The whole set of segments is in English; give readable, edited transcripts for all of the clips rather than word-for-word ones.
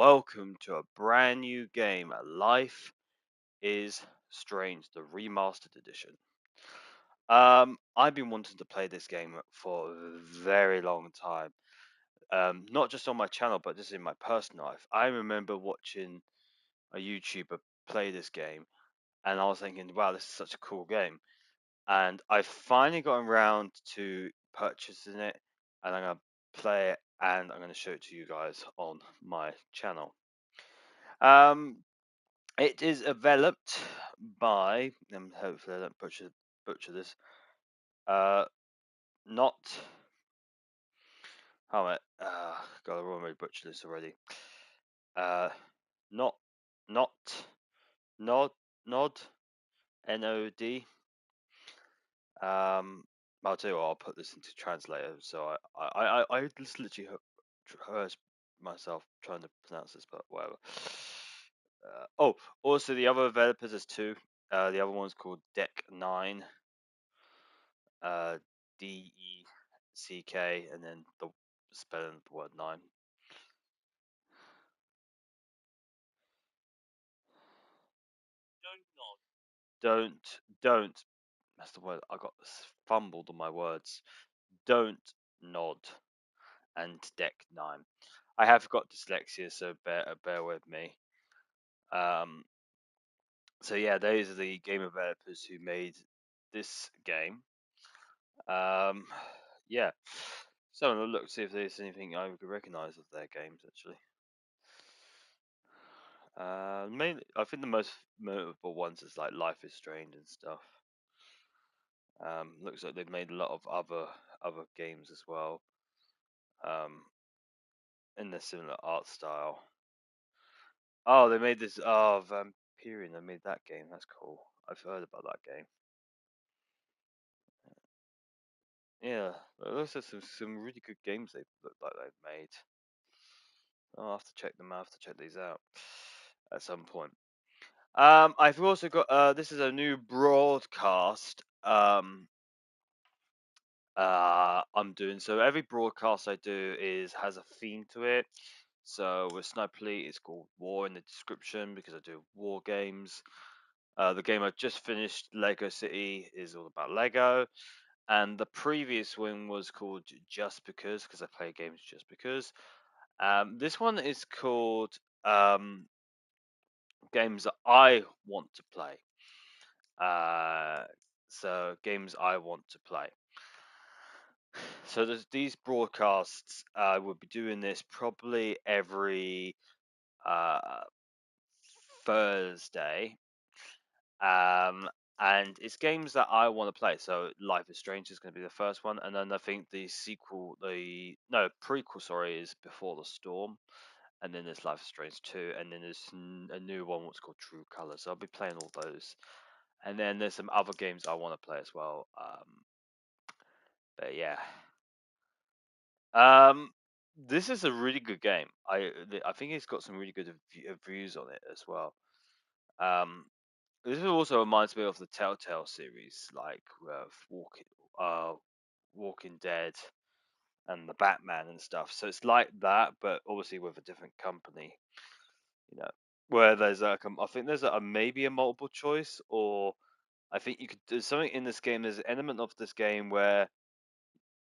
welcome to a brand new game, Life is Strange, the remastered edition. I've been wanting to play this game for a very long time. Not just on my channel, but just in my personal life. I remember watching a YouTuber play this game, and I was thinking, wow, this is such a cool game. And I finally got around to purchasing it, and I'm gonna play it, and I'm gonna show it to you guys on my channel. Um, it is developed by, hopefully I don't butcher this. Not. How am God, I've already butchered this already. Uh, not, not, nod, nod, NOD. I'll tell you what, I'll put this into translator. So I just literally heard myself trying to pronounce this, but whatever. Also the other developers is two. The other one's called Deck 9. DECK, and then the spelling of the word 9. Don't. That's the word. I got fumbled on my words. Don't nod and Deck 9. I have got dyslexia, so bear with me. So yeah, those are the game developers who made this game. Yeah. So I'm gonna look see if there's anything I could recognize of their games actually. Mainly, I think the most notable ones is like Life is Strange and stuff. Looks like they've made a lot of other games as well. In the similar art style. Oh, they made this. Oh, Vampirian. They made that game. That's cool. I've heard about that game. Yeah, those are some really good games they look like they've made. I'll have to check them. I will have to check these out at some point. I've also got this is a new broadcast I'm doing. So every broadcast I do has a theme to it. So with Sniper Elite, it's called War in the description because I do war games. The game I just finished, Lego City, is all about Lego. And the previous one was called Just Because I play games just because. This one is called Games that I want to play. So games I want to play. So there's these broadcasts. I will be doing this probably every Thursday. And it's games that I want to play. So Life is Strange is going to be the first one, and then I think the prequel, sorry, is Before the Storm, and then there's Life is Strange 2, and then there's a new one what's called True Color. So I'll be playing all those, and then there's some other games I want to play as well. But yeah, this is a really good game. I think it's got some really good reviews on it as well. This also reminds me of the Telltale series, like Walking Dead and the Batman and stuff. So it's like that, but obviously with a different company. You know, where there's I think there's maybe a multiple choice, or I think there's something in this game. There's an element of this game where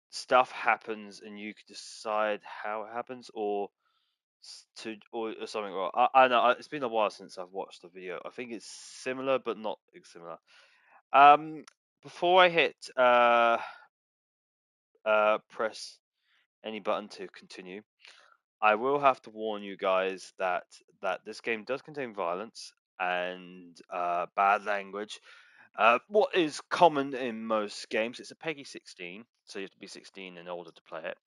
stuff happens and you can decide how it happens, or something. Or I know it's been a while since I've watched the video. I think it's similar, but not similar. Before I hit press any button to continue, I will have to warn you guys that this game does contain violence and bad language. What is common in most games? It's a PEGI 16, so you have to be 16 in order to play it.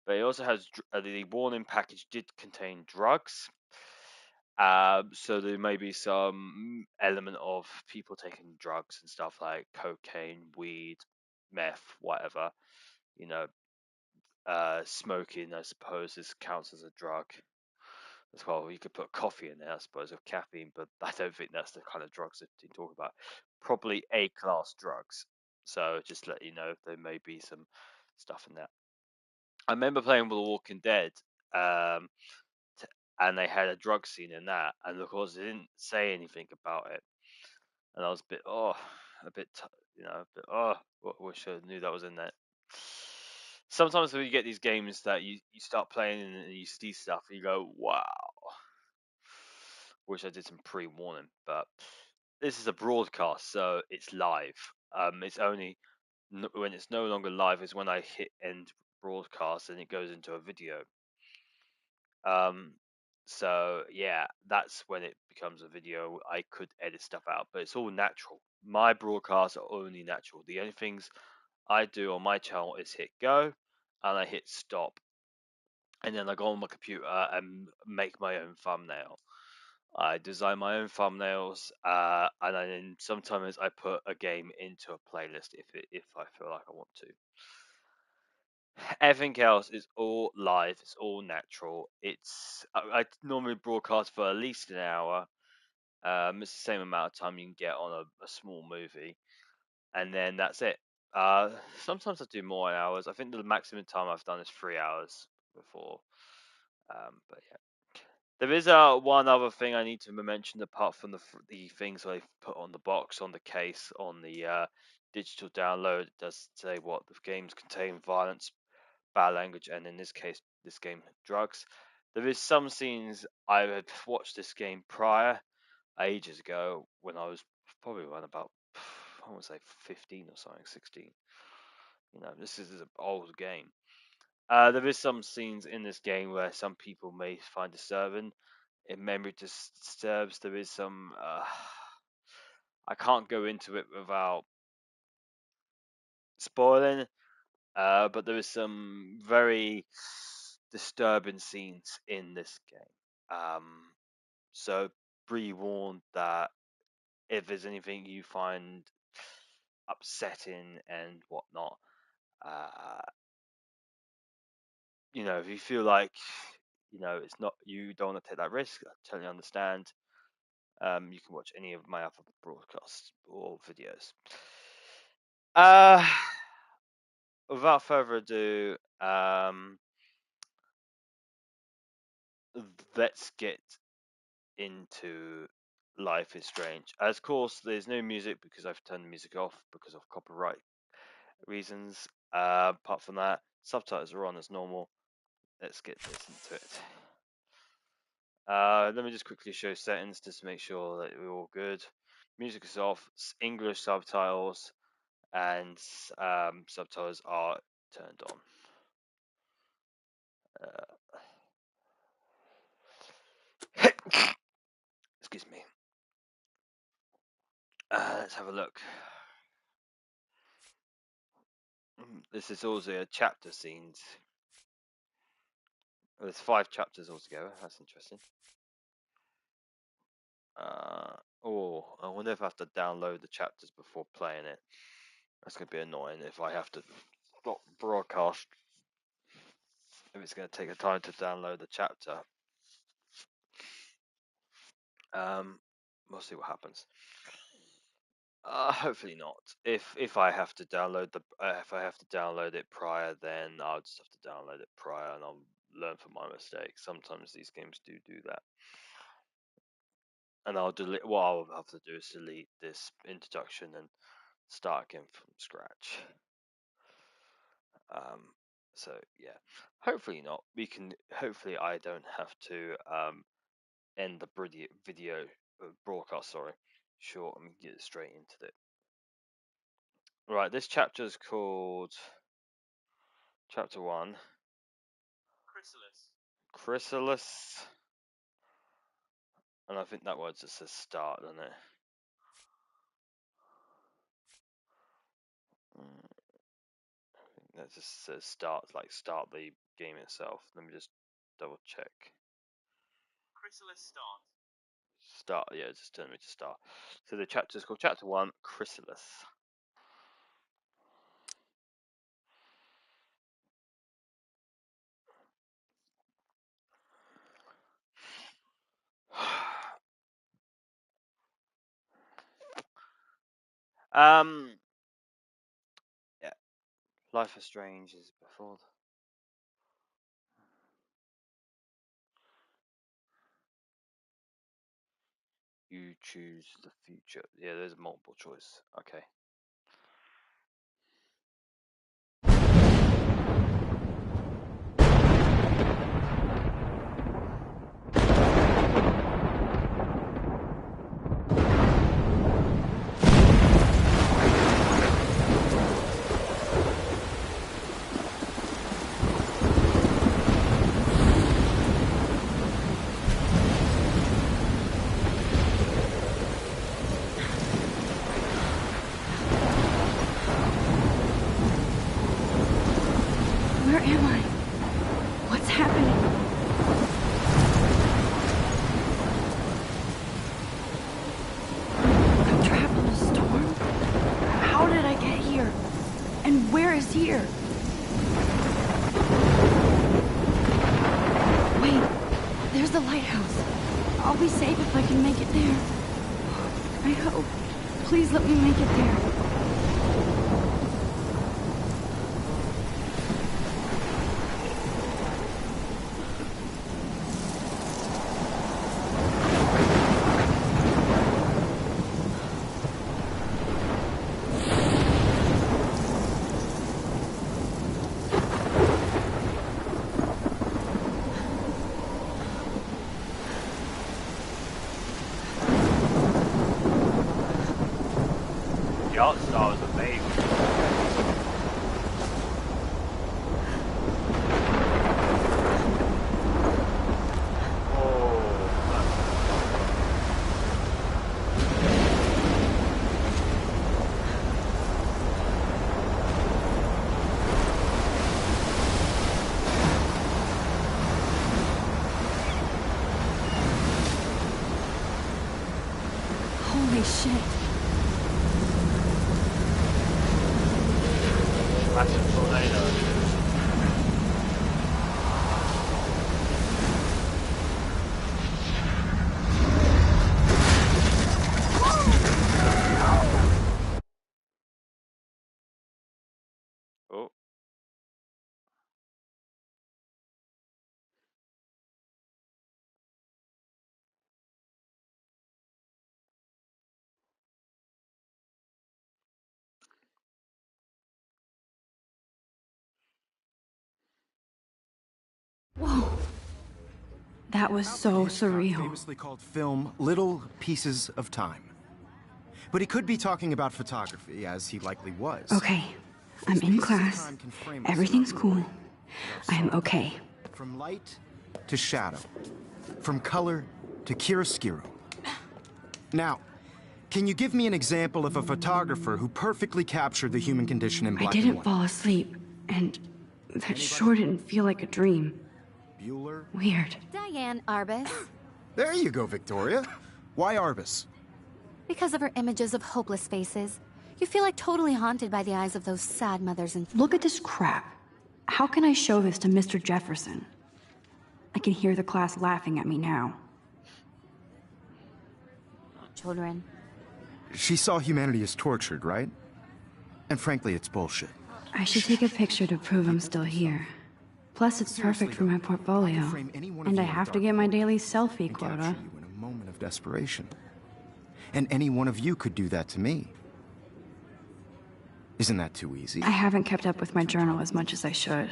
But it also has the warning package did contain drugs. So there may be some element of people taking drugs and stuff like cocaine, weed, meth, whatever. You know, smoking, I suppose, counts as a drug as well. You could put coffee in there, I suppose, of caffeine, but I don't think that's the kind of drugs that you talk about. Probably A-class drugs. So just let you know, there may be some stuff in there. I remember playing The Walking Dead, and they had a drug scene in that, and of course they didn't say anything about it, and I was a bit wish I knew that was in there. Sometimes when you get these games that you start playing and you see stuff, and you go, wow. Wish I did some pre-warning, but this is a broadcast, so it's live. It's only when it's no longer live is when I hit end broadcast and it goes into a video. So yeah, that's when it becomes a video. I could edit stuff out, but it's all natural. My broadcasts are only natural. The only things I do on my channel is hit go and I hit stop, and then I go on my computer and make my own thumbnail. I design my own thumbnails, and then sometimes I put a game into a playlist if I feel like I want to. Everything else is all live. It's all natural. I normally broadcast for at least an hour. It's the same amount of time you can get on a small movie, and then that's it. Sometimes I do more hours. I think the maximum time I've done is 3 hours before. But yeah. There is one other thing I need to mention apart from the things I've put on the box, on the case, on the digital download. It does say what the games contain: violence, bad language, and in this case, this game, drugs. There is some scenes I had watched this game prior, ages ago, when I was probably around about, I want to say 15 or something, 16. This is an old game. There is some scenes in this game where some people may find disturbing. If memory disturbs, there is some. I can't go into it without spoiling, but there is some very disturbing scenes in this game. So be warned that if there's anything you find upsetting and whatnot, uh, if you feel like, it's not, you don't want to take that risk, I totally understand. You can watch any of my other broadcasts or videos. Without further ado, let's get into Life is Strange. As of course, there's no music because I've turned the music off because of copyright reasons. Apart from that, subtitles are on as normal. Let's get this into it. Let me just quickly show settings just to make sure that we're all good. Music is off, English subtitles, and subtitles are turned on. Excuse me. Let's have a look. This is also a chapter scenes. There's 5 chapters altogether. That's interesting. I wonder if I have to download the chapters before playing it. That's going to be annoying if I have to broadcast. If it's going to take a time to download the chapter. We'll see what happens. Hopefully not. If I have to download it prior, then I'll just have to download it prior, and I'll learn from my mistakes. Sometimes these games do that, and I'll delete. What I'll have to do is delete this introduction and start again from scratch. So yeah, hopefully not. Hopefully I don't have to end the video broadcast. Sorry, short and get straight into it. Right, this chapter is called Chapter 1. Chrysalis. And I think that word just says start, doesn't it? That just says start, like start the game itself. Let me just double check. Chrysalis start. Start, yeah, just turn me to start. So the chapter is called Chapter 1, Chrysalis. Yeah, Life is Strange is before. choose the future. Yeah, there's multiple choice. Okay. Where am I? What's happening? I'm trapped in a storm? How did I get here? And where is here? Wait, there's the lighthouse. I'll be safe if I can make it there. I hope. Please let me make it there. The art style is amazing. Holy shit. Massive tornado. Oh. Whoa. That was so surreal. Famously called film Little Pieces of Time. But he could be talking about photography, as he likely was. Okay, I'm in class. Everything's cool. I'm okay. From light to shadow. From color to chiaroscuro. Now, can you give me an example of a photographer who perfectly captured the human condition in I black and didn't white? fall asleep, and that sure didn't feel like a dream. Bueller? Weird. Diane Arbus. There you go, Victoria. Why Arbus? Because of her images of hopeless faces, you feel like totally haunted by the eyes of those sad mothers and Look at this crap. How can I show this to Mr. Jefferson? I can hear the class laughing at me now. children. She saw humanity as tortured, right? And frankly, it's bullshit. I should take a picture to prove I'm still here. Plus, it's perfect for my portfolio. And I have to get my daily selfie quota. Capture you in a moment of desperation. And any one of you could do that to me. Isn't that too easy? I haven't kept up with my journal as much as I should.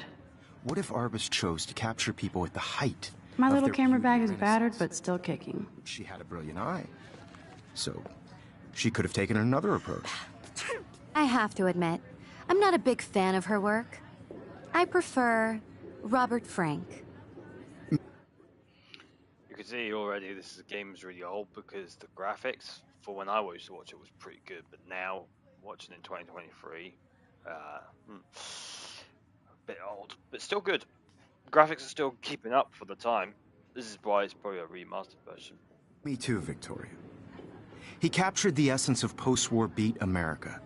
What if Arbus chose to capture people at the height My of little their camera beauty bag is and battered, innocence? but still kicking. She had a brilliant eye. So, she could have taken another approach. I have to admit, I'm not a big fan of her work. I prefer Robert Frank. You can see already this game is really old because the graphics for when I used to watch it was pretty good, but now watching in 2023, a bit old, but still good. Graphics are still keeping up for the time. This is why it's probably a remastered version. Me too, Victoria. He captured the essence of post-war beat America.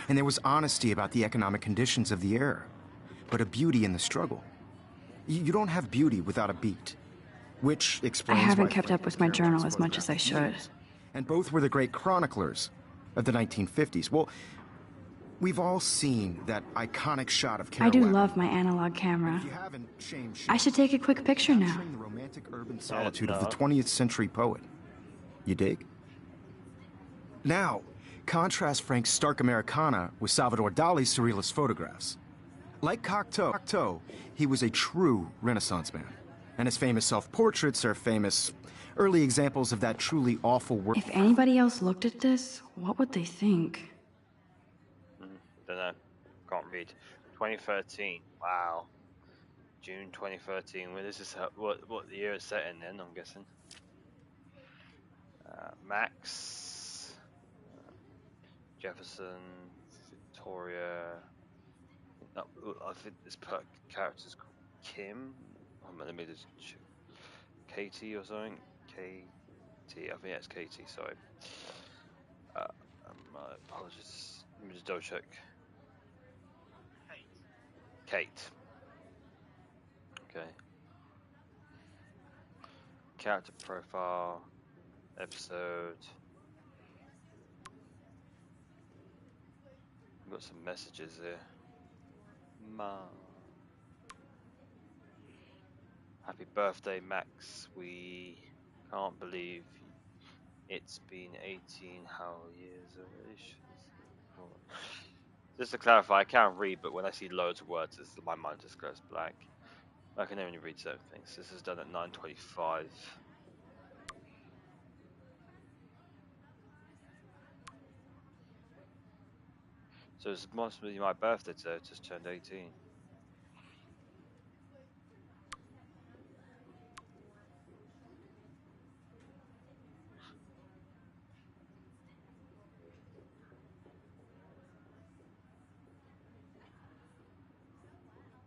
And there was honesty about the economic conditions of the era, but a beauty in the struggle. You don't have beauty without a beat. Which I explains haven't why kept Frank up with my Darabont journal as much as I photographed should. news. And both were the great chroniclers of the 1950s. Well, we've all seen that iconic shot of I Carol do Webb. love my analog camera. If you haven't, shame. I should take a quick picture now. Capturing the romantic urban solitude of the no. 20th century poet. You dig? Now, contrast Frank's stark Americana with Salvador Dali's surrealist photographs. Like Cocteau, he was a true Renaissance man, and his famous self-portraits are famous early examples of that truly awful work. If anybody else looked at this, what would they think? Don't know. Can't read. 2013. Wow. June 2013. Well, this is what the year it's set in then, I'm guessing. Max, Jefferson, Victoria. No, I think this character's called Kim. Let me just check. Katie or something. KT. I think it's Katie. Sorry. My apologies. Let me just double check. Kate. Okay. Character profile. Episode. We've got some messages here. Ma. Happy birthday, Max. We can't believe it's been 18 years already. Just to clarify, I can't read, but when I see loads of words, my mind just goes blank. I can only read certain things. This is done at 9:25. So it's must be my birthday today. I just turned 18.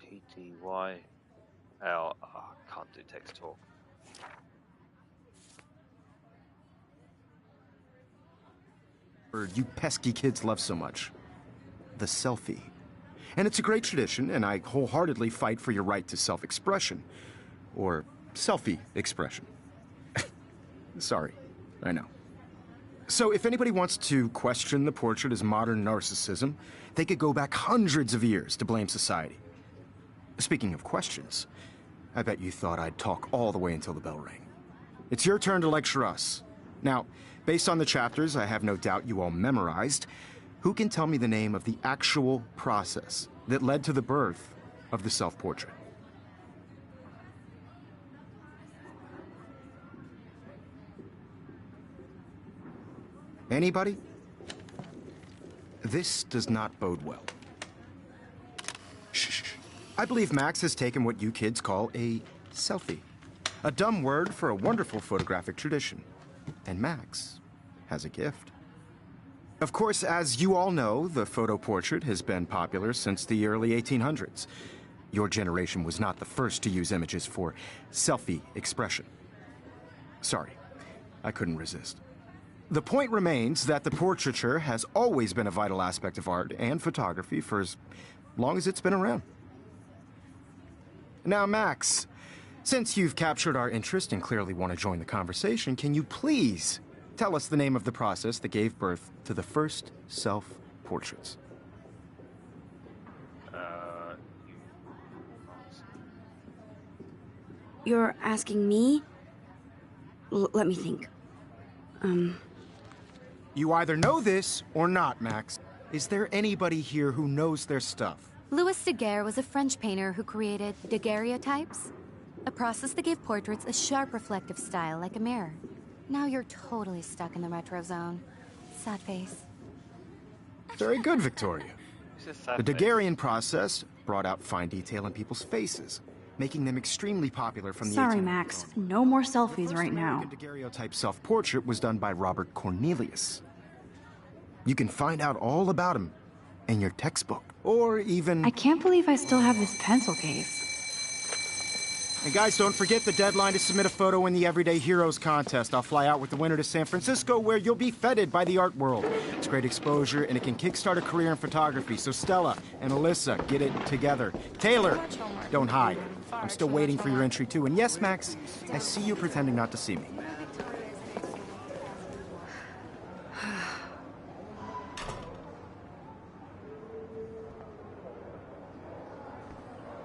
PTY. L. Oh, I can't do text talk. You pesky kids love so much. The selfie. And it's a great tradition, and I wholeheartedly fight for your right to self-expression. Or selfie expression. Sorry, I know. So if anybody wants to question the portrait as modern narcissism, they could go back hundreds of years to blame society. Speaking of questions, I bet you thought I'd talk all the way until the bell rang. It's your turn to lecture us. Now, based on the chapters I have no doubt you all memorized, who can tell me the name of the actual process that led to the birth of the self-portrait? Anybody? This does not bode well. Shh. I believe Max has taken what you kids call a selfie. A dumb word for a wonderful photographic tradition. And Max has a gift. Of course, as you all know, the photo portrait has been popular since the early 1800s. Your generation was not the first to use images for selfie expression. Sorry, I couldn't resist. The point remains that the portraiture has always been a vital aspect of art and photography for as long as it's been around. Now, Max, since you've captured our interest and clearly want to join the conversation, can you please tell us the name of the process that gave birth to the first self-portraits? You're asking me? Let me think. You either know this or not, Max. Is there anybody here who knows their stuff? Louis Daguerre was a French painter who created daguerreotypes, a process that gave portraits a sharp reflective style like a mirror. Now you're totally stuck in the retro zone. Sad face. Very good, Victoria. The The Daguerrean process brought out fine detail in people's faces, making them extremely popular from the Sorry, 1800s Max. on. No more The selfies first right now. American daguerreotype self-portrait was done by Robert Cornelius. You can find out all about him in your textbook, or even... I can't believe I still have this pencil case. And guys, don't forget the deadline to submit a photo in the Everyday Heroes contest. I'll fly out with the winner to San Francisco, where you'll be feted by the art world. It's great exposure, and it can kickstart a career in photography. So Stella and Alyssa, get it together. Taylor, don't hide. I'm still waiting for your entry, too. And yes, Max, I see you pretending not to see me.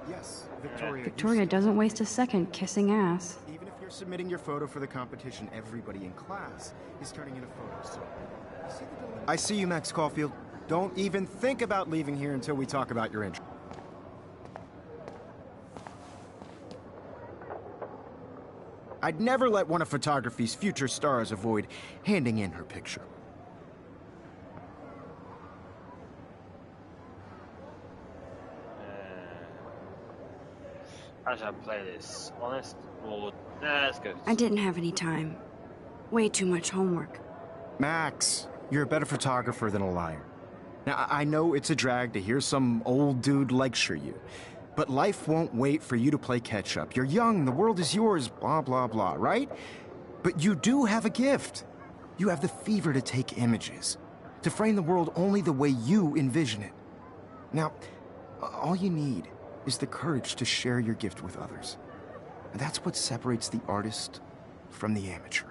Yes, Victoria. Victoria doesn't waste a second kissing ass. Even if you're submitting your photo for the competition, everybody in class is turning in a photo, so I see you, Max Caulfield. Don't even think about leaving here until we talk about your injury. I'd never let one of photography's future stars avoid handing in her picture. How should I play this? Honest or... Nah, let's go. I didn't have any time. Way too much homework. Max, you're a better photographer than a liar. Now, I know it's a drag to hear some old dude lecture you, but life won't wait for you to play catch-up. You're young, the world is yours, blah, blah, blah, right? But you do have a gift. You have the fever to take images, to frame the world only the way you envision it. Now, all you need is the courage to share your gift with others. And that's what separates the artist from the amateur.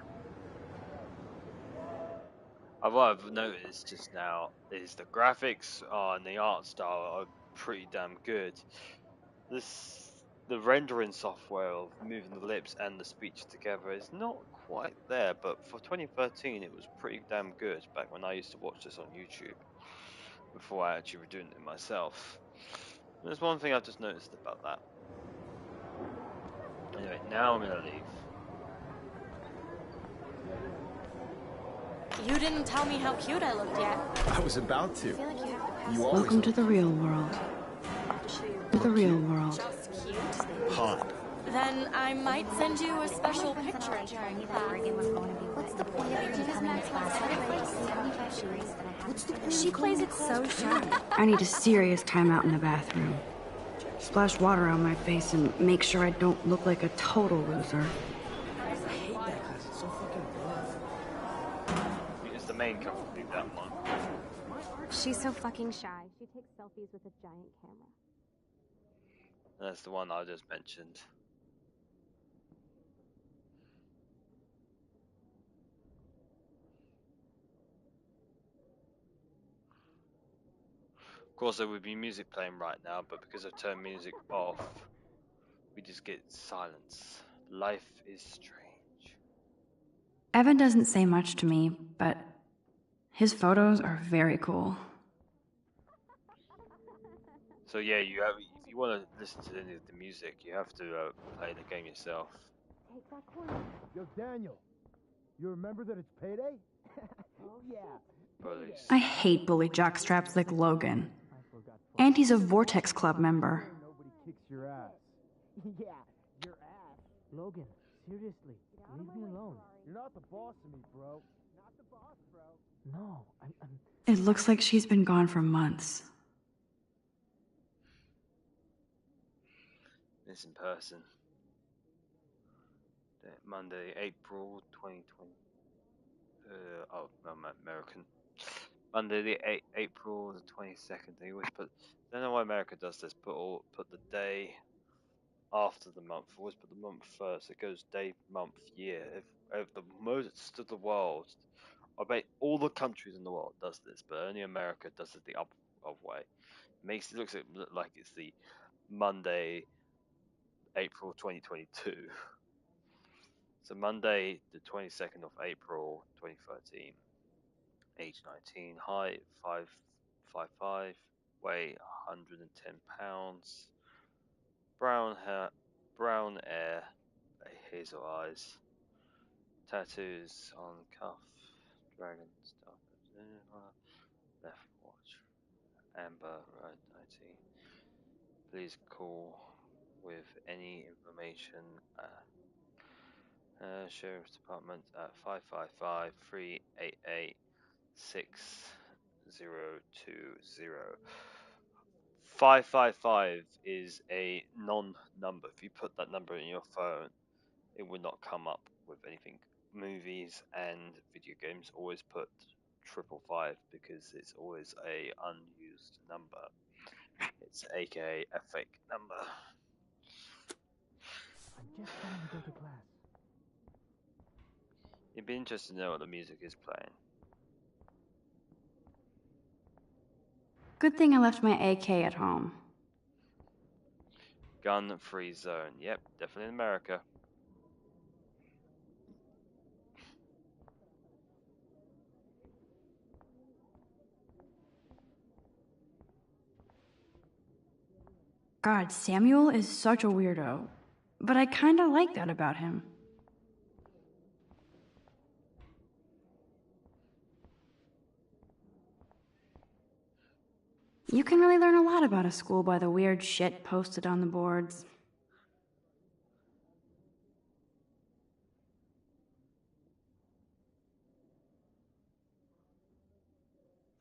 What I've noticed just now is the graphics and the art style are pretty damn good. The rendering software of moving the lips and the speech together is not quite there, but for 2013 it was pretty damn good back when I used to watch this on YouTube before I actually were doing it myself. There's one thing I've just noticed about that. Anyway, now I'm gonna leave. You didn't tell me how cute I looked yet. I was about to. I feel like you have to pass You always Welcome to the real world. The real world. just cute. hot. Then I might send you a special picture in turn. What's the point of you coming to class? What's the She plays it so shy. I need a serious timeout in the bathroom. Splash water on my face and make sure I don't look like a total loser. I hate that class. It's so fucking rough. It's the main company, that one. She's so fucking shy. She takes selfies with a giant camera. That's the one I just mentioned. Of course, there would be music playing right now, but because I've turned music off, we just get silence. Life is strange. Evan doesn't say much to me, but his photos are very cool. So yeah, if you want to listen to any of the music, you have to play the game yourself. Yo, Daniel, you remember that it's payday? Oh, yeah. Police. I hate bully jockstraps like Logan. And he's a Vortex Club member. Nobody kicks your ass. Yeah, your ass. Logan, seriously, leave me alone. You're not the boss of me, bro. Not the boss, bro. No, I'm... It looks like she's been gone for months. Missing person. Monday, April 2020. I'm American. Monday, the April the 22nd. They always put. I don't know why America does this. Put the day after the month. Always put the month first. It goes day, month, year. If the most of the world, I bet all the countries in the world does this, but only America does it the other way. Makes it look like it's the Monday, April 2022. So Monday, the 22nd of April 2013. Age 19, height 5'5", weight 110 pounds, brown hair, brown hair, hazel eyes, tattoos on cuff, dragon stuff, left watch, Amber Road 19. Please call with any information. Sheriff's Department at 555-388-6020. 555 is a non-number. If you put that number in your phone, it would not come up with anything. Movies and video games always put 555 because it's always a unused number. It's aka a fake number. I'm just trying to go to class. You'd be interested to know what the music is playing. Good thing I left my AK at home. Gun-free zone. Yep, definitely in America. God, Samuel is such a weirdo. But I kinda like that about him. You can really learn a lot about a school by the weird shit posted on the boards.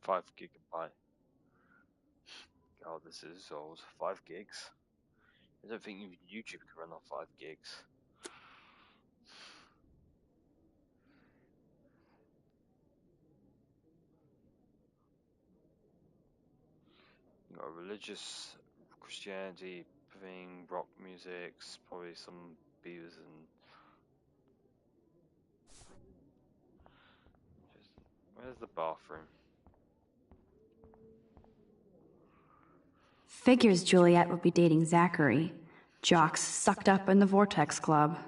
Five gigabyte. God, this is old. 5 gigs. I don't think even YouTube can run on 5 gigs. You got religious Christianity thing, rock music, probably some beavers and. Where's the bathroom? Figures Juliet would be dating Zachary. Jocks sucked up in the Vortex Club.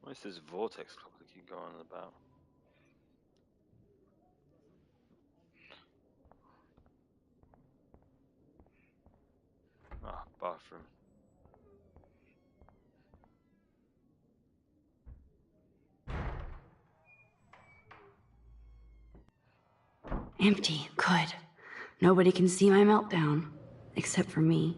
What is this Vortex Club that keep going on about? Ah, bathroom. Empty. Good. Nobody can see my meltdown. Except for me.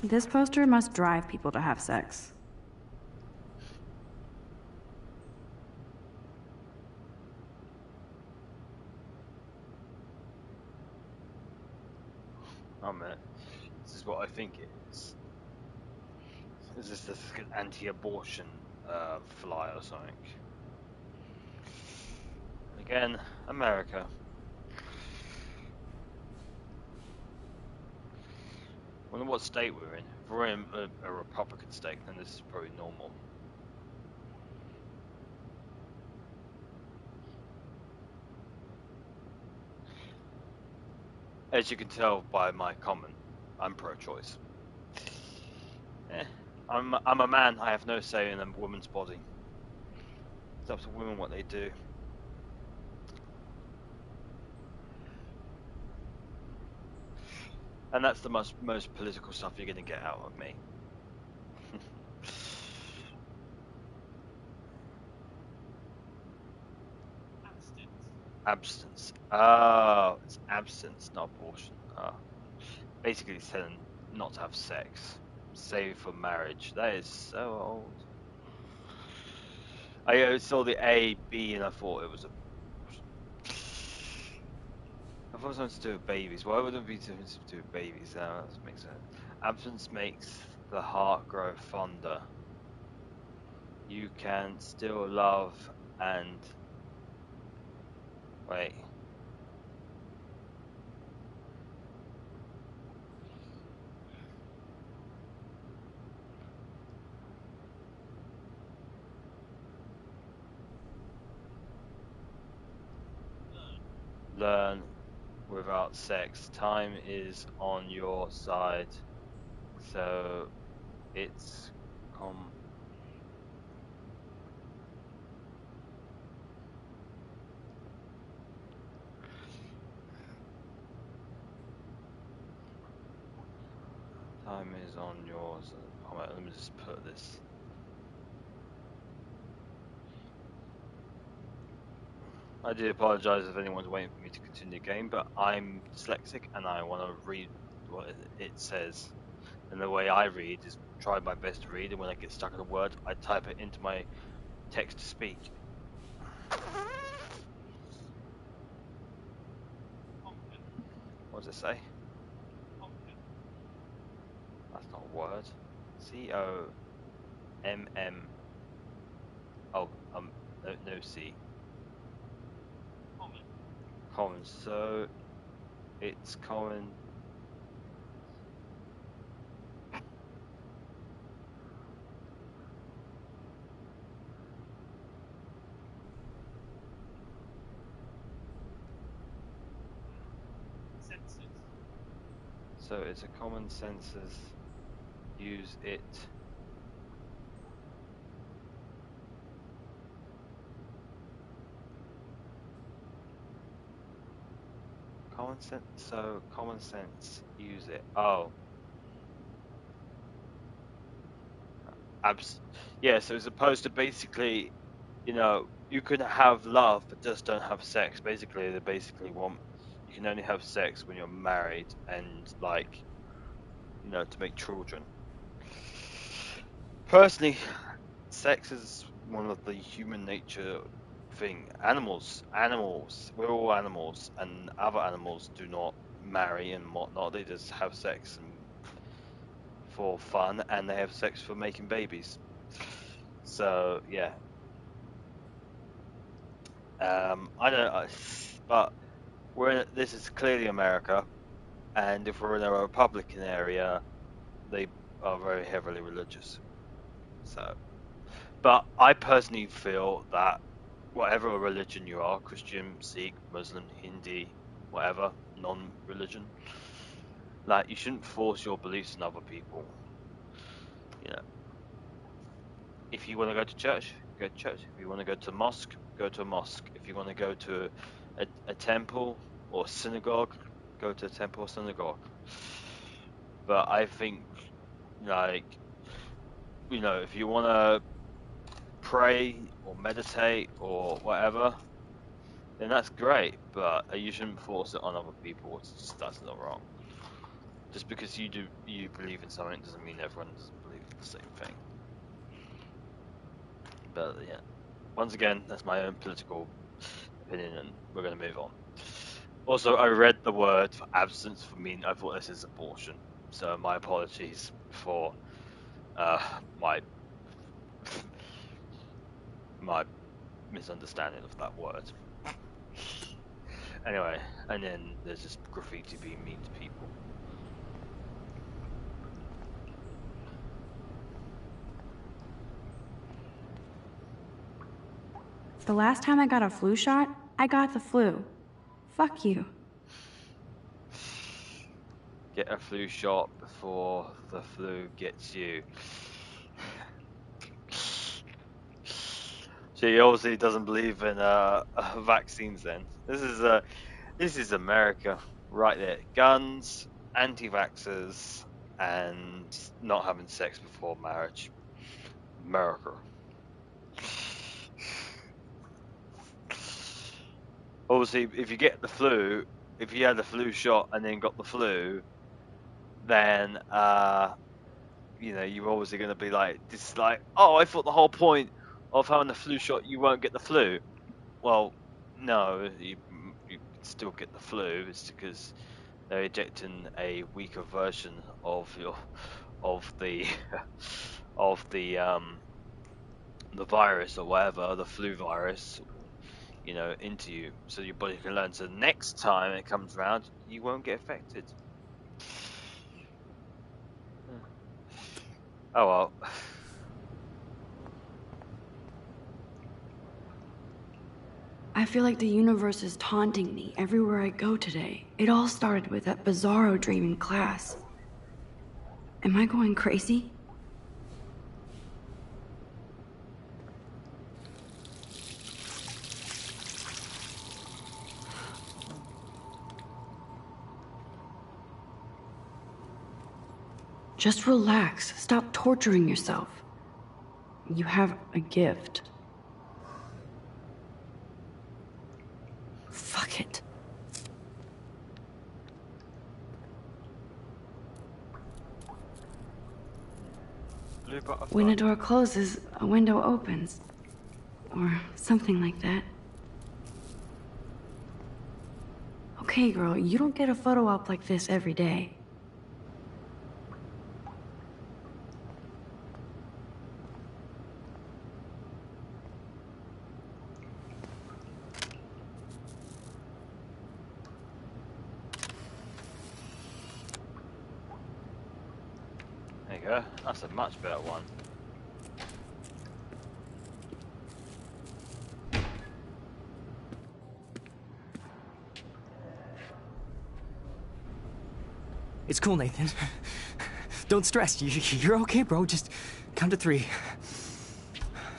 This poster must drive people to have sex. Oh man, this is what I think it is. Is this an anti-abortion fly or something? Again, America. Wonder what state we're in. If we're in a Republican state, then this is probably normal. As you can tell by my comment, I'm pro-choice. I'm a man. I have no say in a woman's body. It's up to women what they do. And that's the most political stuff you're going to get out of me. Abstinence. Oh, it's abstinence, not abortion. Basically, it's telling not to have sex, save for marriage. That is so old. I saw the A, B, and I thought it was a. I thought it was something to do with babies. Why would it be something to do with babies? That makes sense. Absence makes the heart grow fonder. You can still love and. Wait. Learn without sex. Time is on your side. So it's time is on yours. Alright, let me just put this. I do apologise if anyone's waiting for me to continue the game, but I'm dyslexic and I want to read what it says. And the way I read is try my best to read, and when I get stuck in a word, I type it into my text to speak. What does it say? That's not a word. C-O-M-M. Oh, no C. Common. So it's common. So it's a common census. Use it Common sense. So common sense. Use it. Oh. Yeah. So as opposed to basically, you know, you can have love but just don't have sex. Basically, they basically want you can only have sex when you're married and like, you know, to make children. Personally, sex is one of the human nature thing. Animals, we're all animals, and other animals do not marry and whatnot. They just have sex and for fun, and they have sex for making babies. So yeah, I don't know, but this is clearly America, and if we're in a Republican area, they are very heavily religious. So, but I personally feel that whatever religion you are, Christian, Sikh, Muslim, Hindi, whatever, non-religion, like you shouldn't force your beliefs on other people. You know, if you want to go to church, go to church. If you want to go to a mosque, go to a mosque. If you want to go to a temple or synagogue, go to a temple or synagogue. But I think, like, you know, if you want to pray or meditate or whatever, then that's great. But you shouldn't force it on other people. That's not wrong. Just because you believe in something doesn't mean everyone doesn't believe in the same thing. But yeah, once again, that's my own political opinion, and we're going to move on. Also, I read the word for absence for me. I thought this is abortion, so my apologies for my misunderstanding of that word. Anyway, and then there's this graffiti being mean to people. The last time I got a flu shot, I got the flu. Fuck you. Get a flu shot before the flu gets you. So he obviously doesn't believe in vaccines. Then this is America right there. Guns, anti-vaxxers, and not having sex before marriage. America. Obviously, if you get the flu, if you had the flu shot and then got the flu, then you know, you're obviously going to be like, this is like, oh, I thought the whole point of having the flu shot, you won't get the flu. Well, no, you can still get the flu. It's because they're injecting a weaker version of the the virus or whatever, the flu virus, you know, into you, so your body can learn. So next time it comes around, you won't get affected. Oh well. I feel like the universe is taunting me everywhere I go today. It all started with that bizarro dream in class. Am I going crazy? Just relax. Stop torturing yourself. You have a gift. Fuck it. When a door closes, a window opens. Or something like that. Okay, girl, you don't get a photo op like this every day. There you go. That's a much better one. It's cool, Nathan. Don't stress. You're okay, bro. Just count to 3.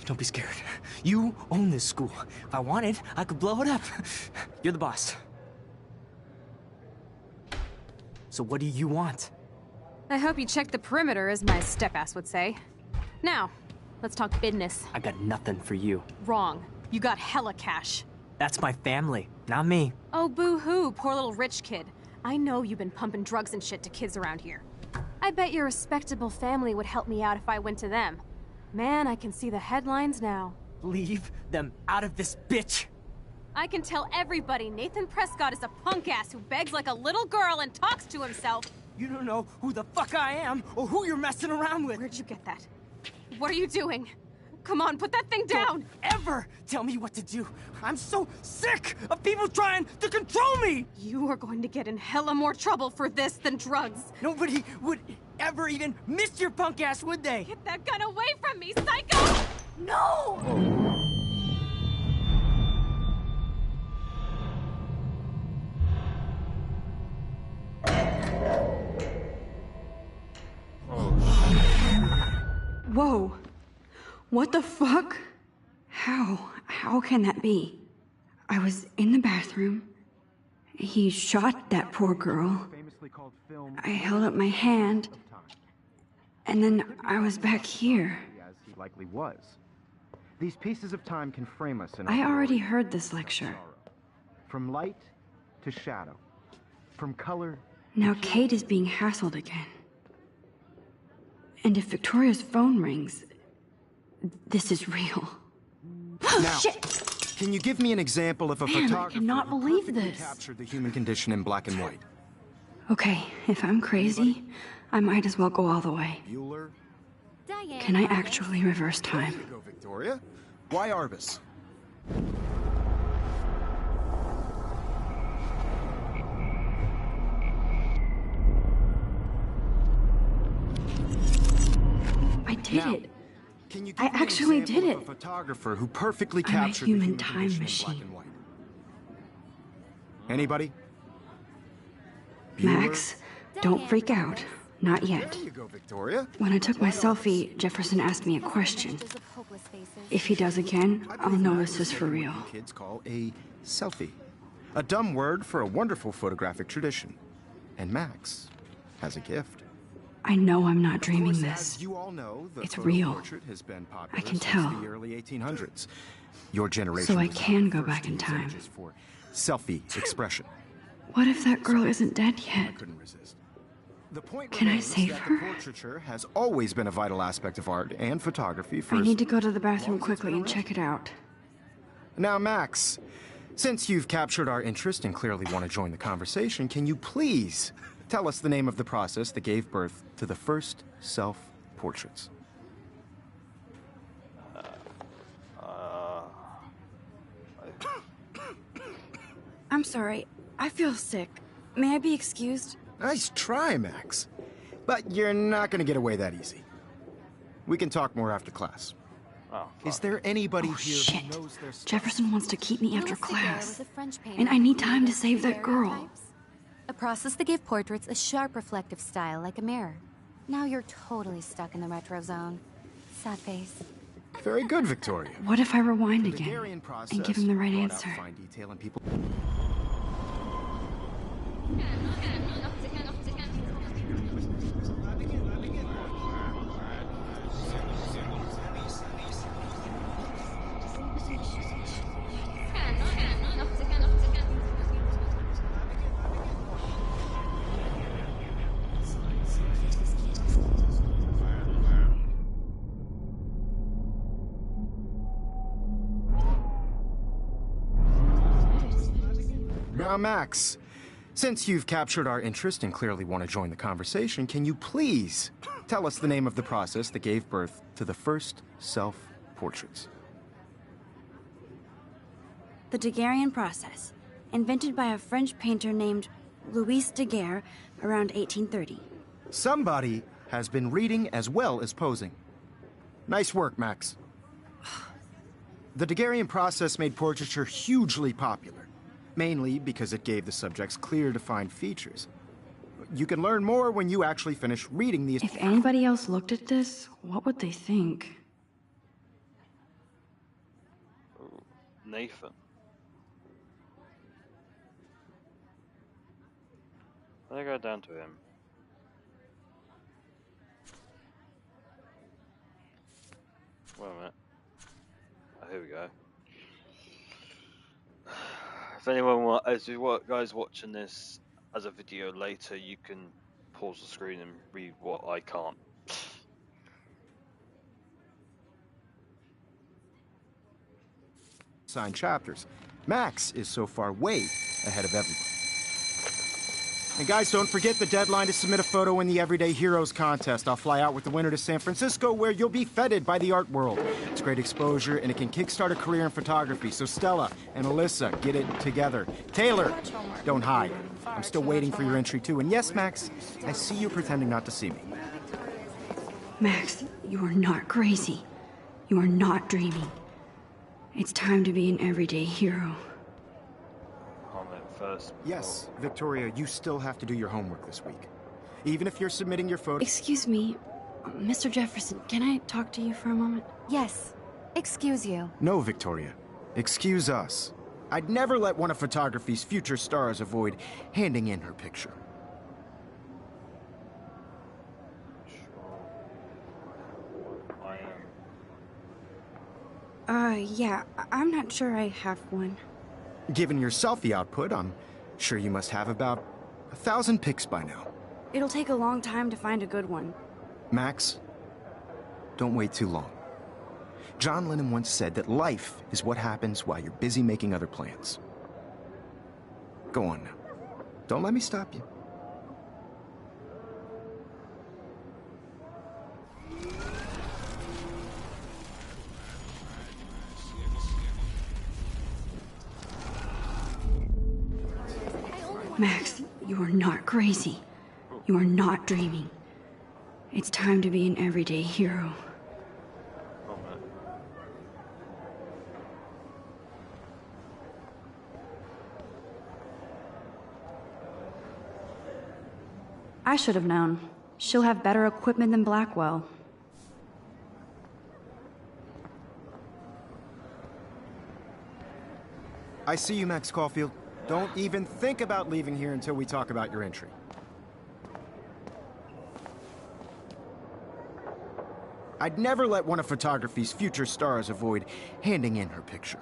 Don't be scared. You own this school. If I wanted, I could blow it up. You're the boss. So what do you want? I hope you checked the perimeter, as my step-ass would say. Now, let's talk business. I got nothing for you. Wrong. You got hella cash. That's my family, not me. Oh, boo-hoo, poor little rich kid. I know you've been pumping drugs and shit to kids around here. I bet your respectable family would help me out if I went to them. Man, I can see the headlines now. Leave them out of this bitch! I can tell everybody Nathan Prescott is a punk ass who begs like a little girl and talks to himself. You don't know who the fuck I am or who you're messing around with. Where'd you get that? What are you doing? Come on, put that thing down! Don't ever tell me what to do! I'm so sick of people trying to control me! You are going to get in hella more trouble for this than drugs. Nobody would ever even miss your punk ass, would they? Get that gun away from me, psycho! No! Whoa. What the fuck? How can that be? I was in the bathroom. He shot that poor girl. I held up my hand. And then I was back here. As he likely was. These pieces of time can frame us in I our already glory heard this and lecture. sorrow. From light to shadow. From color. Now Kate is being hassled again. And if Victoria's phone rings, this is real. Now, Shit! can you give me an example of a Man, I photographer cannot who believe perfectly this. captured the human condition in black and white? Okay, if I'm crazy, I might as well go all the way. Bueller? Diane. Can I Arbus. actually reverse There time? you go, Victoria. Why Arbus? I did Now, it. Can you I give me an actually example did of it. a photographer who perfectly I'm a captured human the time human condition in machine. black and white? Anybody? Max, don't freak out. Not yet. There you go, Victoria. When I took my selfie, Jefferson asked me a question. Images of hopeless faces. If he does again, I I'll believe know that this is for what real. you kids call a selfie. A dumb word for a wonderful photographic tradition. And Max has a gift. I know I'm not Of dreaming course, this. As you all know, the It's photo real. portrait has been popular I can since tell. the early 1800s. Your generation So I was can the go first back to in use time. images for selfie expression. What if that girl isn't dead I yet? couldn't resist. The point Can I remains save that her? the portraiture has always been a vital aspect of art and photography for I as need to go to the bathroom long as it's quickly been and around. check it out. Now, Max, since you've captured our interest and clearly want to join the conversation, can you please tell us the name of the process that gave birth to the first self-portraits? I'm sorry. I feel sick. May I be excused? Nice try, Max. But you're not going to get away that easy. We can talk more after class. Oh, Is there anybody Oh, here shit. who knows their stuff? Jefferson wants to keep me after Louis Daguerre class. was a French painter And I need who time to created save that girl. daguerreotypes, a process that gave portraits a sharp reflective style like a mirror. Now you're totally stuck in the retro zone. Sad face. Very good, Victoria. What if I rewind The again Daguerrean process and give him the right brought out answer? fine detail in people. Now, Max, since you've captured our interest and clearly want to join the conversation, can you please tell us the name of the process that gave birth to the first self-portraits? The Daguerrean process, invented by a French painter named Louis Daguerre around 1830. Somebody has been reading as well as posing. Nice work, Max. The Daguerrean process made portraiture hugely popular, mainly because it gave the subjects clear, defined features. You can learn more when you actually finish reading these. If anybody else looked at this, what would they think? Nathan. I go down to him. Wait a minute. Oh, here we go. If anyone as you guys watching this as a video later, you can pause the screen and read what I can't. Signed chapters. Max is so far way ahead of everybody. And guys, don't forget the deadline to submit a photo in the Everyday Heroes contest. I'll fly out with the winner to San Francisco, where you'll be feted by the art world. It's great exposure, and it can kickstart a career in photography. So Stella and Alyssa, get it together. Taylor, don't hide. I'm still waiting for your entry, too. And yes, Max, I see you pretending not to see me. Max, you are not crazy. You are not dreaming. It's time to be an everyday hero. Comment first. Yes, Victoria, you still have to do your homework this week. Even if you're submitting your photo... Excuse me, Mr. Jefferson, can I talk to you for a moment? Yes. Excuse you. No, Victoria. Excuse us. I'd never let one of photography's future stars avoid handing in her picture. Yeah, I'm not sure I have one. Given your selfie output, I'm sure you must have about 1,000 pics by now. It'll take a long time to find a good one. Max, don't wait too long. John Lennon once said that life is what happens while you're busy making other plans. Go on now. Don't let me stop you. Max, you are not crazy. You are not dreaming. It's time to be an everyday hero. I should have known. She'll have better equipment than Blackwell. I see you, Max Caulfield. Don't even think about leaving here until we talk about your entry. I'd never let one of photography's future stars avoid handing in her picture.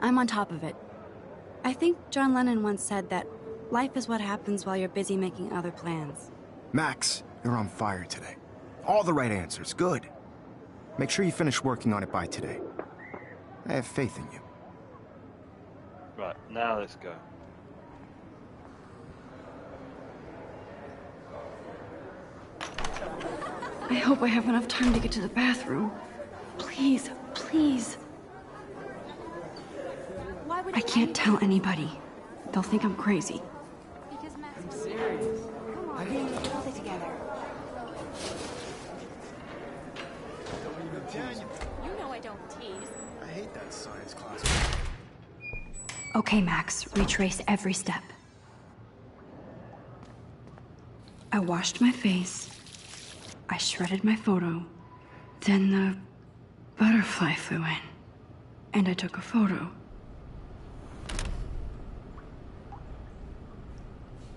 I'm on top of it. I think John Lennon once said that life is what happens while you're busy making other plans. Max, you're on fire today. All the right answers, good. Make sure you finish working on it by today. I have faith in you. Right, now let's go. I hope I have enough time to get to the bathroom. Please, please. I can't tell anybody. They'll think I'm crazy. Because Max... I'm serious. Come on, hold it together. You know I don't tease. I hate that science class. Okay, Max, retrace every step. I washed my face. I shredded my photo. Then the butterfly flew in. And I took a photo.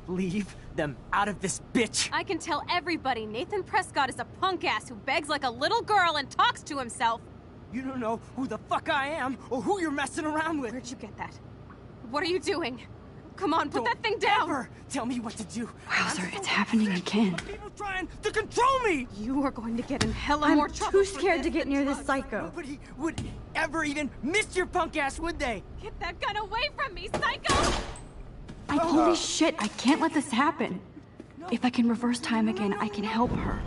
Leave them out of this bitch! I can tell everybody Nathan Prescott is a punk ass who begs like a little girl and talks to himself. You don't know who the fuck I am or who you're messing around with. Where'd you get that? What are you doing? Come on, put Don't that thing down! ever tell me what to do. Wowzer, it's happening again. People trying to control me! You are going to get in hella I'm more trouble too for scared this to get than near this drugs. psycho. Nobody would ever even miss your punk ass, would they? Get that gun away from me, psycho! Holy shit, I can't let this happen. If I can reverse time again, I can help her.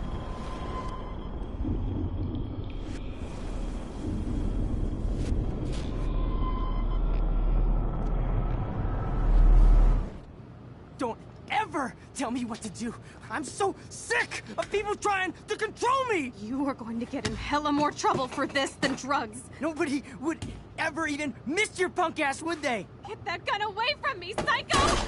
Don't ever tell me what to do. I'm so sick of people trying to control me! You are going to get in hella more trouble for this than drugs. Nobody would ever even miss your punk ass, would they? Get that gun away from me, psycho!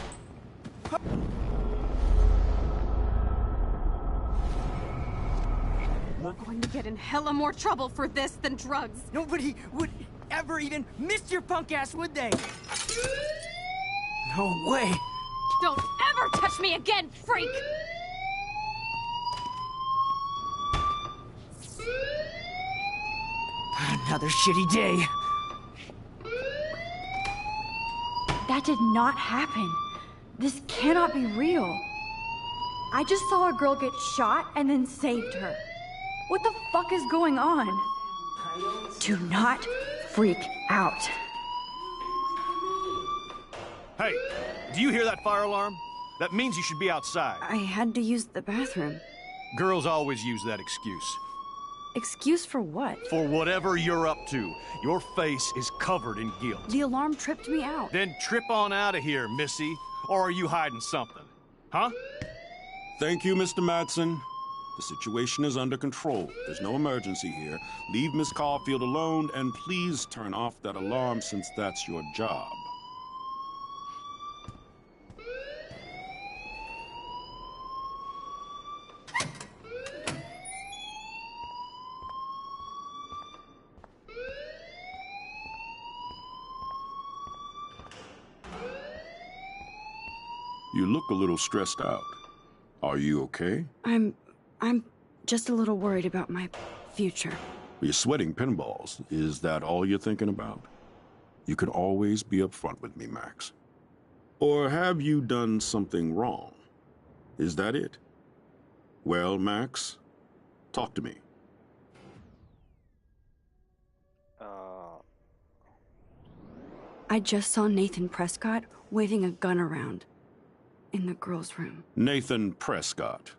We're going to get in hella more trouble for this than drugs. Nobody would ever even miss your punk ass, would they? No way! Don't ever touch me again, freak! Another shitty day. That did not happen. This cannot be real. I just saw a girl get shot and then saved her. What the fuck is going on? Do not freak out. Hey, do you hear that fire alarm? That means you should be outside. I had to use the bathroom. Girls always use that excuse. Excuse for what? For whatever you're up to, your face is covered in guilt. The alarm tripped me out. Then trip on out of here, Missy. Or are you hiding something? Huh? Thank you, Mr. Madsen. The situation is under control. There's no emergency here. Leave Miss Caulfield alone, and please turn off that alarm since that's your job. You look a little stressed out. Are you okay? I'm just a little worried about my future. You're sweating pinballs. Is that all you're thinking about? You can always be upfront with me, Max. Or have you done something wrong? Is that it? Well, Max, talk to me. I just saw Nathan Prescott waving a gun around in the girls' room. Nathan Prescott.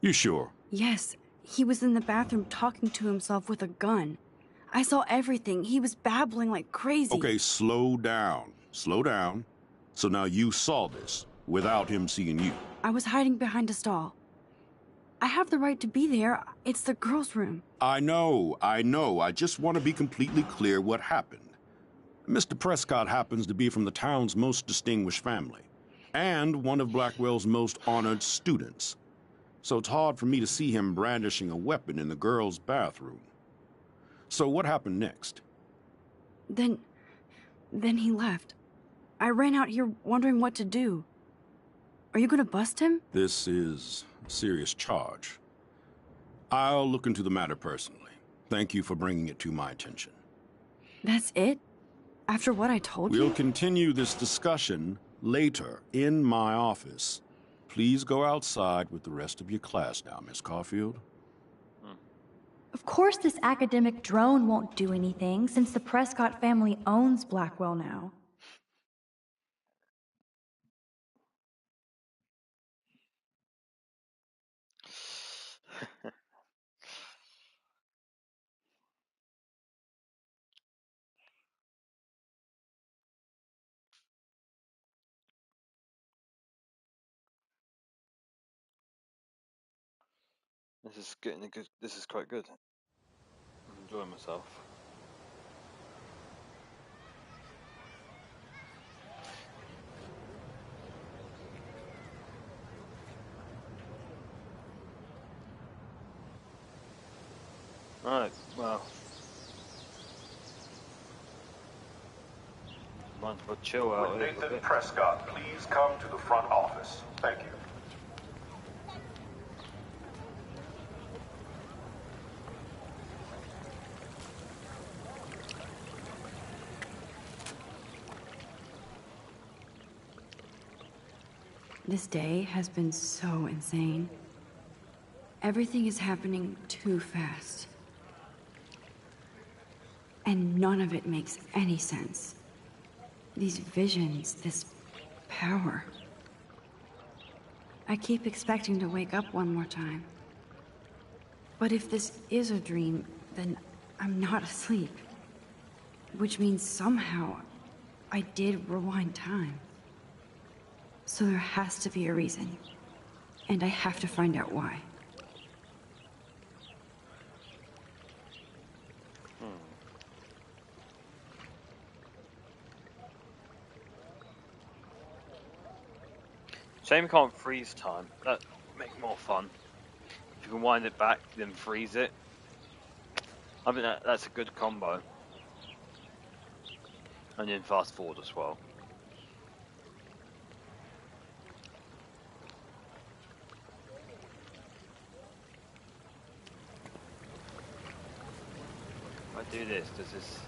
You sure? Yes, he was in the bathroom talking to himself with a gun. I saw everything. He was babbling like crazy. Okay, slow down. Slow down. So now you saw this without him seeing you. I was hiding behind a stall. I have the right to be there. It's the girls' room. I know. I just want to be completely clear what happened. Mr. Prescott happens to be from the town's most distinguished family, and one of Blackwell's most honored students. So it's hard for me to see him brandishing a weapon in the girls' bathroom. So what happened next? Then he left. I ran out here wondering what to do. Are you gonna bust him? This is a serious charge. I'll look into the matter personally. Thank you for bringing it to my attention. That's it? After what I told you? We'll continue this discussion later in my office. Please go outside with the rest of your class now, Miss Caulfield. Of course this academic drone won't do anything, since the Prescott family owns Blackwell now. This is getting a good. This is quite good. I'm enjoying myself. Right. Well. Might as well chill out. Nathan Prescott, please come to the front office. Thank you. This day has been so insane. Everything is happening too fast. And none of it makes any sense. These visions, this power. I keep expecting to wake up one more time. But if this is a dream, then I'm not asleep. Which means somehow I did rewind time. So there has to be a reason. And I have to find out why. Shame you can't freeze time. That would make more fun. If you can wind it back, then freeze it. I think that's a good combo. And then fast forward as well. I do this, does this...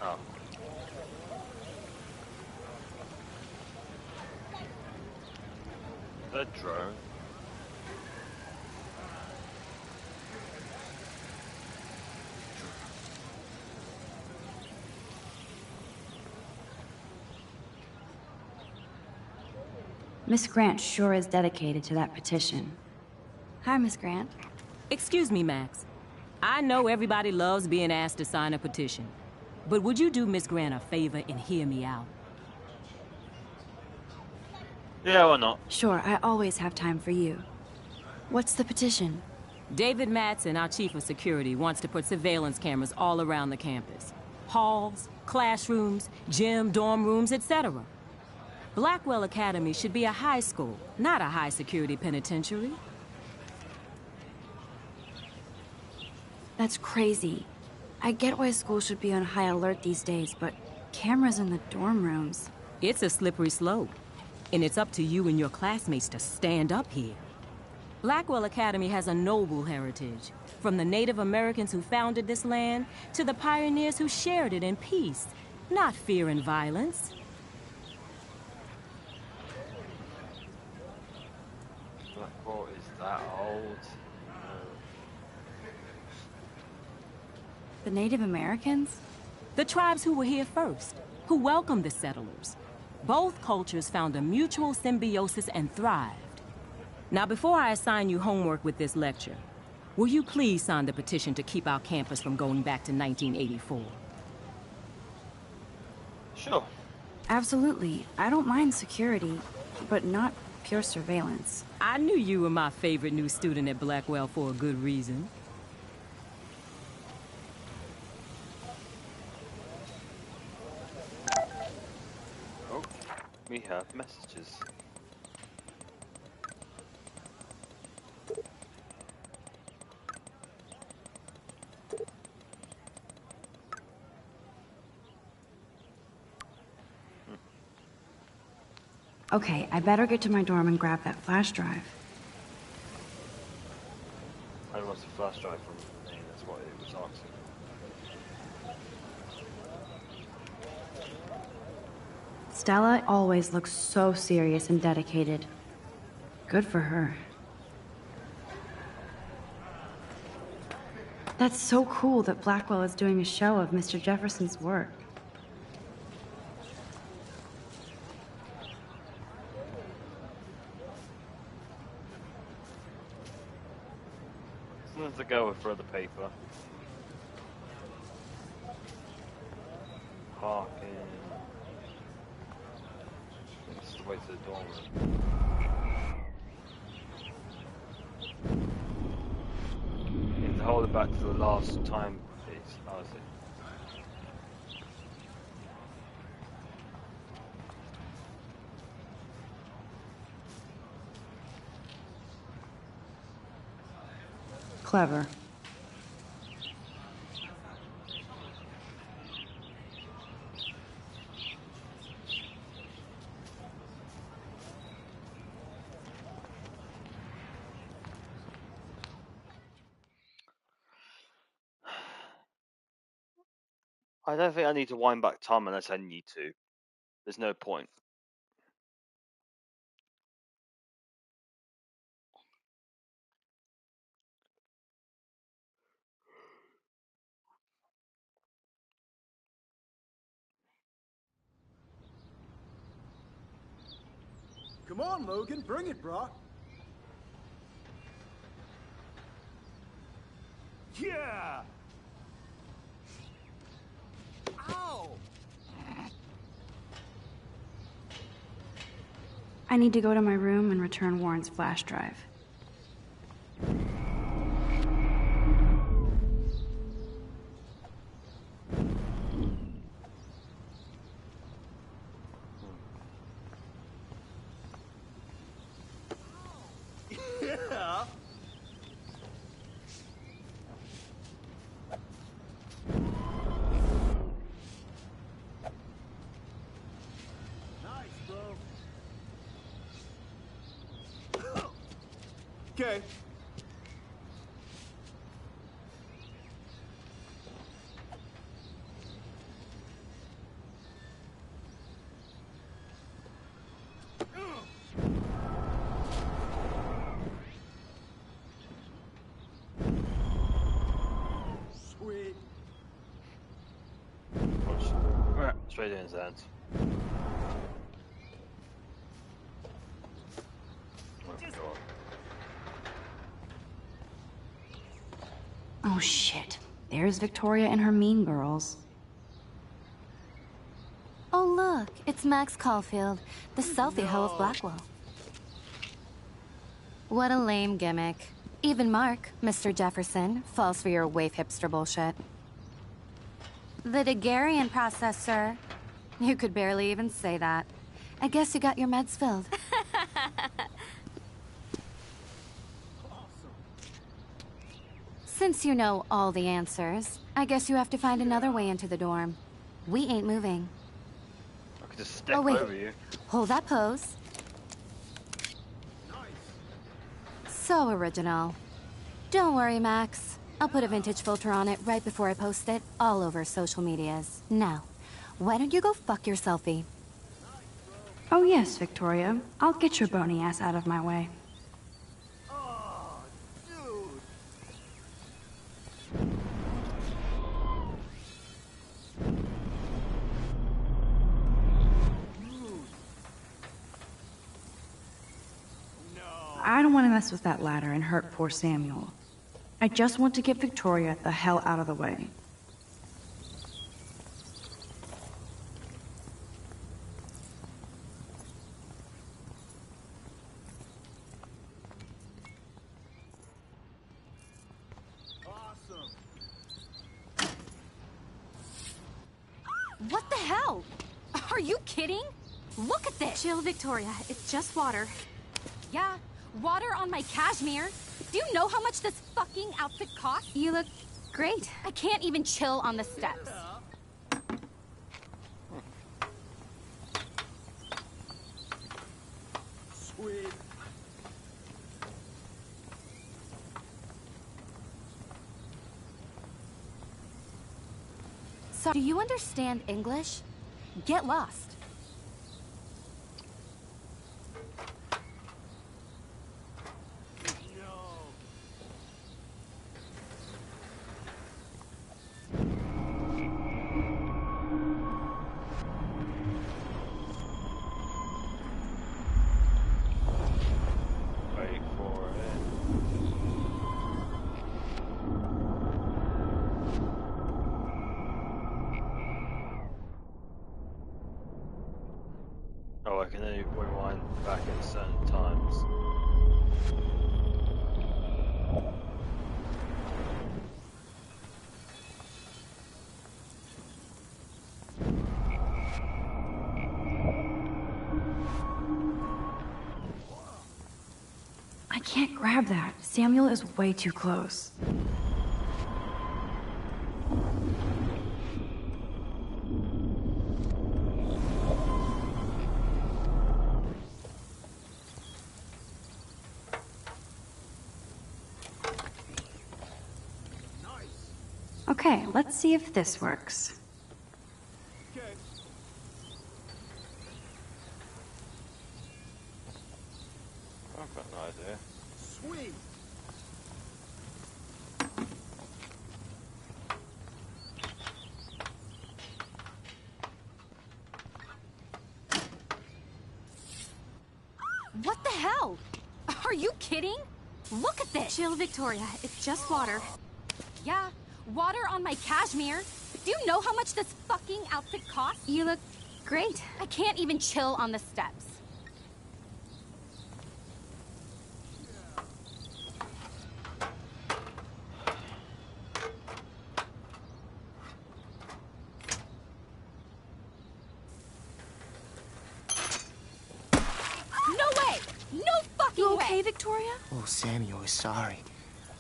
Oh. The drone. Miss Grant sure is dedicated to that petition. Hi, Miss Grant. Excuse me, Max. I know everybody loves being asked to sign a petition. But would you do Miss Grant a favor and hear me out? Yeah, why not? Sure, I always have time for you. What's the petition? David Madsen, our chief of security, wants to put surveillance cameras all around the campus. Halls, classrooms, gym, dorm rooms, etc. Blackwell Academy should be a high school, not a high-security penitentiary. That's crazy. I get why school should be on high alert these days, but cameras in the dorm rooms... It's a slippery slope, and it's up to you and your classmates to stand up here. Blackwell Academy has a noble heritage, from the Native Americans who founded this land to the pioneers who shared it in peace, not fear and violence. Blackwell is that old? The Native Americans? The tribes who were here first, who welcomed the settlers. Both cultures found a mutual symbiosis and thrived. Now, before I assign you homework with this lecture, will you please sign the petition to keep our campus from going back to 1984? Sure. Absolutely. I don't mind security, but not pure surveillance. I knew you were my favorite new student at Blackwell for a good reason. Oh, we have messages. Okay, I better get to my dorm and grab that flash drive. I want the flash drive from me, that's what it was asking. Stella always looks so serious and dedicated. Good for her. That's so cool that Blackwell is doing a show of Mr. Jefferson's work. Something to go with for the paper. Parking. This is the way to the dorm room. You have to hold it back to the last time piece. Oh, I see. Clever. I don't think I need to wind back time unless I need to. There's no point. Come on, Logan, bring it, brah. Yeah! Ow! I need to go to my room and return Warren's flash drive. Yeah! Okay. Sweet. Straight in his hands. Oh shit. There's Victoria and her mean girls. Oh look, it's Max Caulfield, the selfie hoe of Blackwell. What a lame gimmick. Even Mark, Mr. Jefferson, falls for your wave hipster bullshit. The Daguerrean process, sir. You could barely even say that. I guess you got your meds filled. Since you know all the answers, I guess you have to find another way into the dorm. We ain't moving. I could just step Oh wait, over you. hold that pose. So original. Don't worry, Max. I'll put a vintage filter on it right before I post it all over social medias. Now, why don't you go fuck your selfie? Oh yes, Victoria. I'll get your bony ass out of my way. I don't want to mess with that ladder and hurt poor Samuel. I just want to get Victoria the hell out of the way. What the hell? Are you kidding? Look at this! Chill, Victoria. It's just water. Yeah, water on my cashmere. Do you know how much this fucking outfit costs? You look great. I can't even chill on the steps. Sweet. So, do you understand English? Get lost. Wait for it. Oh, I can only rewind back at certain times. I can't grab that. Samuel is way too close. Okay, let's see if this works. Okay. I've got no idea. Sweet. What the hell? Are you kidding? Look at this! Chill, Victoria. It's just water. Yeah, water on my cashmere. Do you know how much this fucking outfit costs? You look great. I can't even chill on the steps. No way! No fucking You way! okay, Victoria? Oh, Samuel is sorry.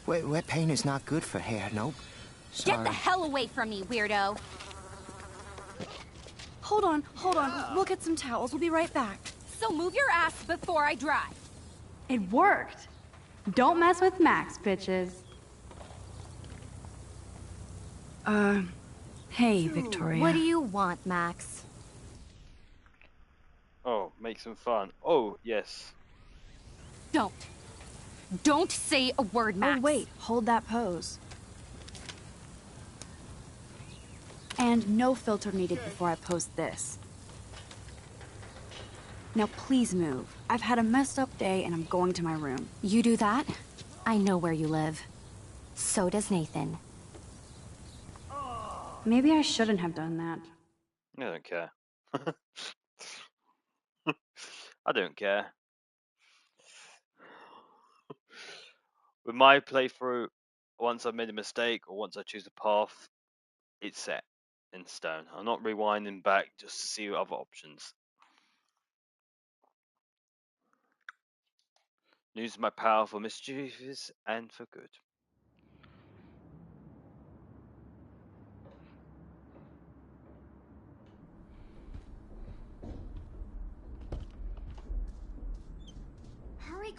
Wet paint is not good for hair, nope. Sorry. Get the hell away from me, weirdo! Hold on. We'll get some towels. We'll be right back. So move your ass before I dry. It worked. Don't mess with Max, bitches. Hey, Victoria. What do you want, Max? Oh, make some fun. Oh, yes. Don't. Don't say a word, Max. Oh, wait. Hold that pose. And no filter needed before I post this. Now please move. I've had a messed up day and I'm going to my room. You do that? I know where you live. So does Nathan. Maybe I shouldn't have done that. I don't care. I don't care. With my playthrough, once I've made a mistake or once I choose a path, it's set in stone. I'm not rewinding back just to see other options. Use my power for mischievous and for good.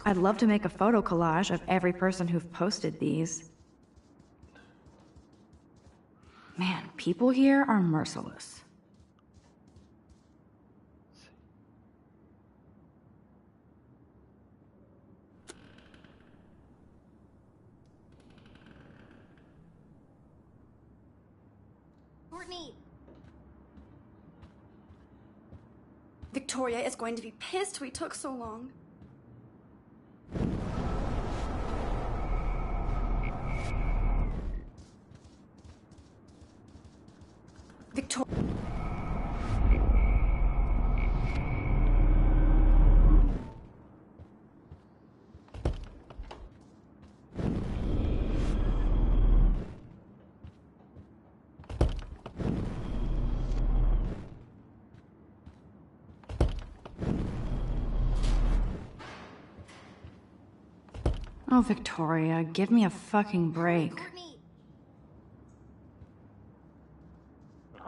I'd love to make a photo collage of every person who've posted these. Man, people here are merciless. Courtney! Victoria is going to be pissed we took so long. Victoria. Oh, Victoria, give me a fucking break.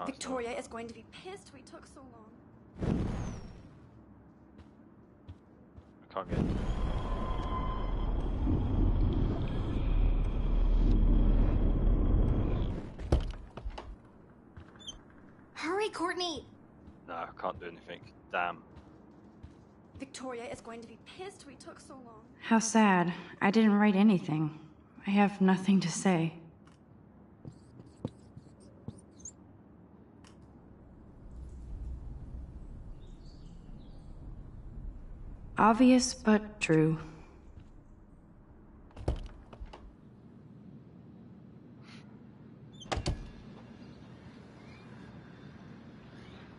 Victoria is going to be pissed we took so long. I can't get it. Hurry, Courtney! No, I can't do anything. Damn. Victoria is going to be pissed we took so long. How sad. I didn't write anything. I have nothing to say. Obvious, but true.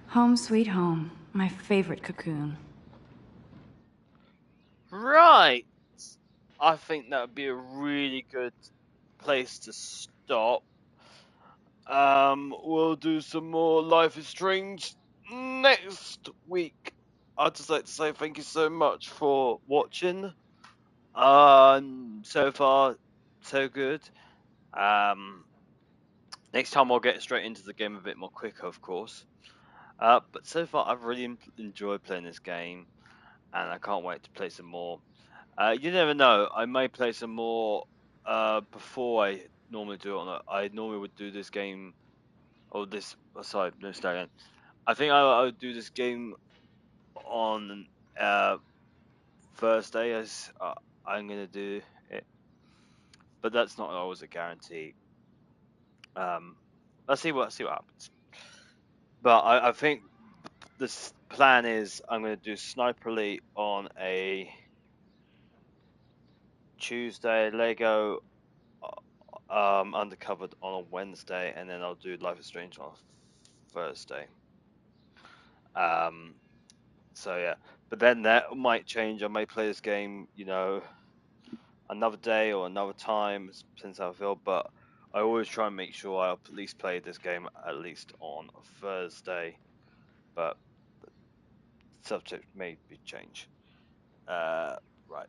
Home sweet home. My favorite cocoon. Right! I think that would be a really good place to stop. We'll do some more Life is Strange next week. I'd just like to say thank you so much for watching. So far, so good. Next time I'll get straight into the game a bit more quicker, of course. But so far, I've really enjoyed playing this game, and I can't wait to play some more. You never know, I may play some more before I normally do it. I normally would do this game, or this. Sorry, no, start again. I think I would do this game on Thursday, as I'm gonna do it, but that's not always a guarantee. Let's see what happens. But I think this plan is I'm going to do Sniper Elite on a Tuesday, Lego Undercovered on a Wednesday, and then I'll do Life is Strange on a Thursday. So yeah, but then that might change. I may play this game, another day or another time, since how I feel. But I always try and make sure I at least play this game at least on a Thursday. But subject may be change. Right.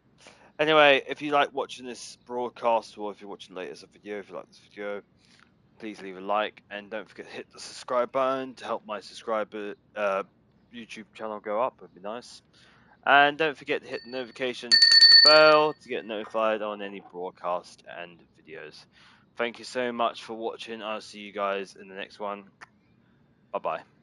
Anyway, if you like watching this broadcast, or if you're watching later as a video, if you like this video, please leave a like, and don't forget to hit the subscribe button to help my subscriber YouTube channel go up. It'd be nice. And don't forget to hit the notification bell to get notified on any broadcast and videos. Thank you so much for watching. I'll see you guys in the next one. Bye bye.